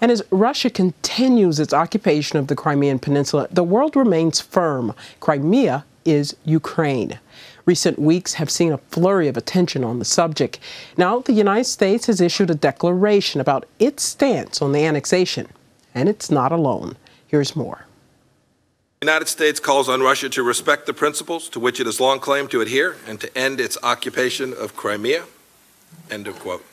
And as Russia continues its occupation of the Crimean peninsula, the world remains firm. Crimea is Ukraine. Recent weeks have seen a flurry of attention on the subject. Now, the United States has issued a declaration about its stance on the annexation. And it's not alone. Here's more. The United States calls on Russia to respect the principles to which it has long claimed to adhere and to end its occupation of Crimea. End of quote.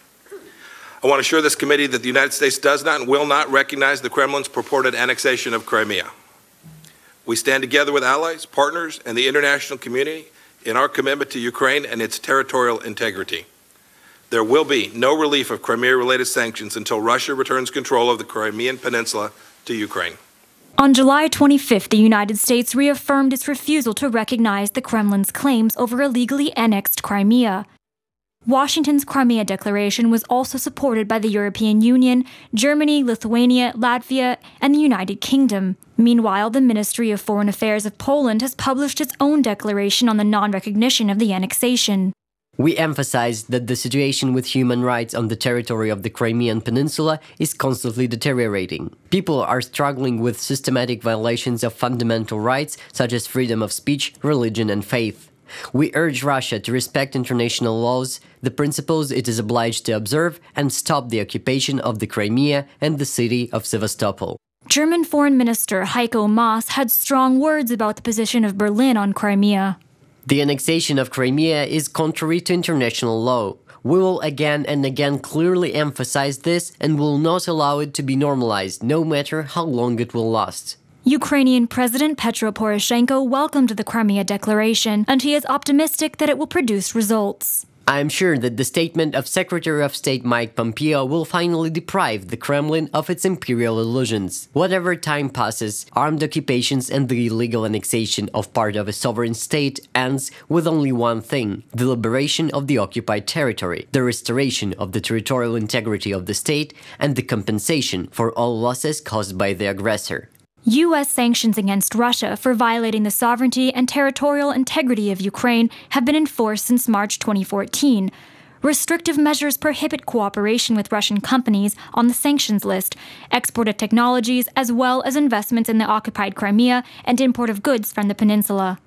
I want to assure this committee that the United States does not and will not recognize the Kremlin's purported annexation of Crimea. We stand together with allies, partners, and the international community in our commitment to Ukraine and its territorial integrity. There will be no relief of Crimea-related sanctions until Russia returns control of the Crimean peninsula to Ukraine. On July 25th, the United States reaffirmed its refusal to recognize the Kremlin's claims over illegally annexed Crimea. Washington's Crimea Declaration was also supported by the European Union, Germany, Lithuania, Latvia, and the United Kingdom. Meanwhile, the Ministry of Foreign Affairs of Poland has published its own declaration on the non-recognition of the annexation. We emphasize that the situation with human rights on the territory of the Crimean peninsula is constantly deteriorating. People are struggling with systematic violations of fundamental rights such as freedom of speech, religion, and faith. We urge Russia to respect international laws, the principles it is obliged to observe, and stop the occupation of the Crimea and the city of Sevastopol. German Foreign Minister Heiko Maas had strong words about the position of Berlin on Crimea. The annexation of Crimea is contrary to international law. We will again and again clearly emphasize this and will not allow it to be normalized, no matter how long it will last. Ukrainian President Petro Poroshenko welcomed the Crimea Declaration, and he is optimistic that it will produce results. I am sure that the statement of Secretary of State Mike Pompeo will finally deprive the Kremlin of its imperial illusions. Whatever time passes, armed occupations and the illegal annexation of part of a sovereign state ends with only one thing: the liberation of the occupied territory, the restoration of the territorial integrity of the state, and the compensation for all losses caused by the aggressor. U.S. sanctions against Russia for violating the sovereignty and territorial integrity of Ukraine have been enforced since March 2014. Restrictive measures prohibit cooperation with Russian companies on the sanctions list, export of technologies, as well as investments in the occupied Crimea and import of goods from the peninsula.